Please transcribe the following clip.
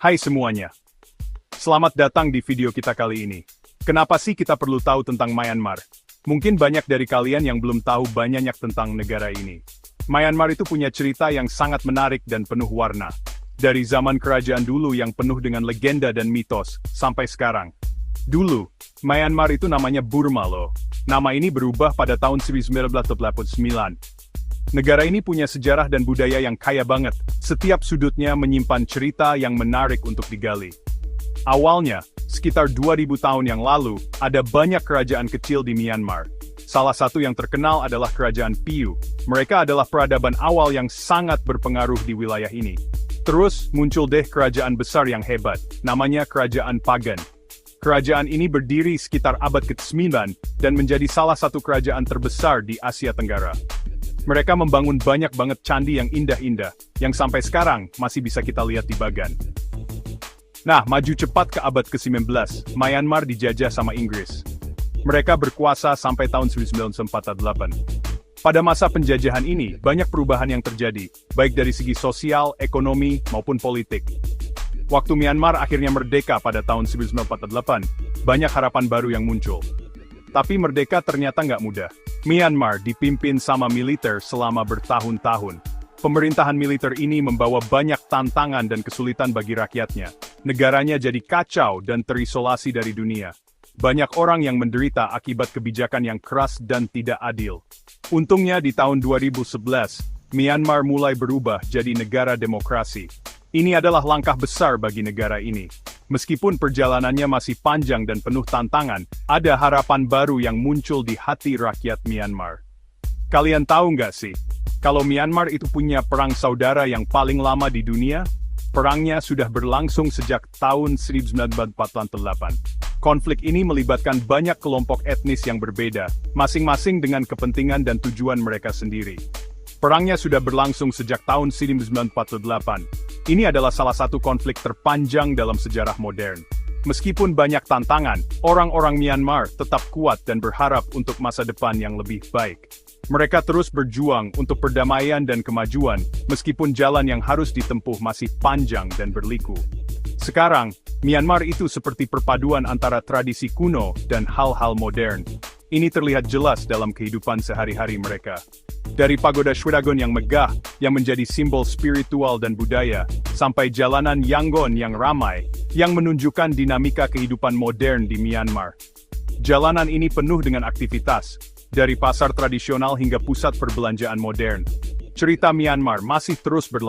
Hai semuanya, selamat datang di video kita kali ini. Kenapa sih kita perlu tahu tentang Myanmar? Mungkin banyak dari kalian yang belum tahu banyak tentang negara ini. Myanmar itu punya cerita yang sangat menarik dan penuh warna. Dari zaman kerajaan dulu yang penuh dengan legenda dan mitos, sampai sekarang. Dulu, Myanmar itu namanya Burma loh. Nama ini berubah pada tahun 1989. Negara ini punya sejarah dan budaya yang kaya banget. Setiap sudutnya menyimpan cerita yang menarik untuk digali. Awalnya, sekitar 2000 tahun yang lalu, ada banyak kerajaan kecil di Myanmar. Salah satu yang terkenal adalah Kerajaan Piu. Mereka adalah peradaban awal yang sangat berpengaruh di wilayah ini. Terus, muncul deh kerajaan besar yang hebat, namanya Kerajaan Pagan. Kerajaan ini berdiri sekitar abad ke-9 dan menjadi salah satu kerajaan terbesar di Asia Tenggara. Mereka membangun banyak banget candi yang indah-indah, yang sampai sekarang masih bisa kita lihat di Bagan. Nah, maju cepat ke abad ke-19, Myanmar dijajah sama Inggris. Mereka berkuasa sampai tahun 1948. Pada masa penjajahan ini, banyak perubahan yang terjadi, baik dari segi sosial, ekonomi, maupun politik. Waktu Myanmar akhirnya merdeka pada tahun 1948, banyak harapan baru yang muncul. Tapi merdeka ternyata nggak mudah. Myanmar dipimpin sama militer selama bertahun-tahun. Pemerintahan militer ini membawa banyak tantangan dan kesulitan bagi rakyatnya. Negaranya jadi kacau dan terisolasi dari dunia. Banyak orang yang menderita akibat kebijakan yang keras dan tidak adil. Untungnya di tahun 2011, Myanmar mulai berubah jadi negara demokrasi. Ini adalah langkah besar bagi negara ini. Meskipun perjalanannya masih panjang dan penuh tantangan, ada harapan baru yang muncul di hati rakyat Myanmar. Kalian tahu nggak sih, kalau Myanmar itu punya perang saudara yang paling lama di dunia? Perangnya sudah berlangsung sejak tahun 1948. Konflik ini melibatkan banyak kelompok etnis yang berbeda, masing-masing dengan kepentingan dan tujuan mereka sendiri. Perangnya sudah berlangsung sejak tahun 1948. Ini adalah salah satu konflik terpanjang dalam sejarah modern. Meskipun banyak tantangan, orang-orang Myanmar tetap kuat dan berharap untuk masa depan yang lebih baik. Mereka terus berjuang untuk perdamaian dan kemajuan, meskipun jalan yang harus ditempuh masih panjang dan berliku. Sekarang, Myanmar itu seperti perpaduan antara tradisi kuno dan hal-hal modern. Ini terlihat jelas dalam kehidupan sehari-hari mereka. Dari pagoda Shwedagon yang megah, yang menjadi simbol spiritual dan budaya, sampai jalanan Yangon yang ramai, yang menunjukkan dinamika kehidupan modern di Myanmar. Jalanan ini penuh dengan aktivitas, dari pasar tradisional hingga pusat perbelanjaan modern. Cerita Myanmar masih terus berlangsung.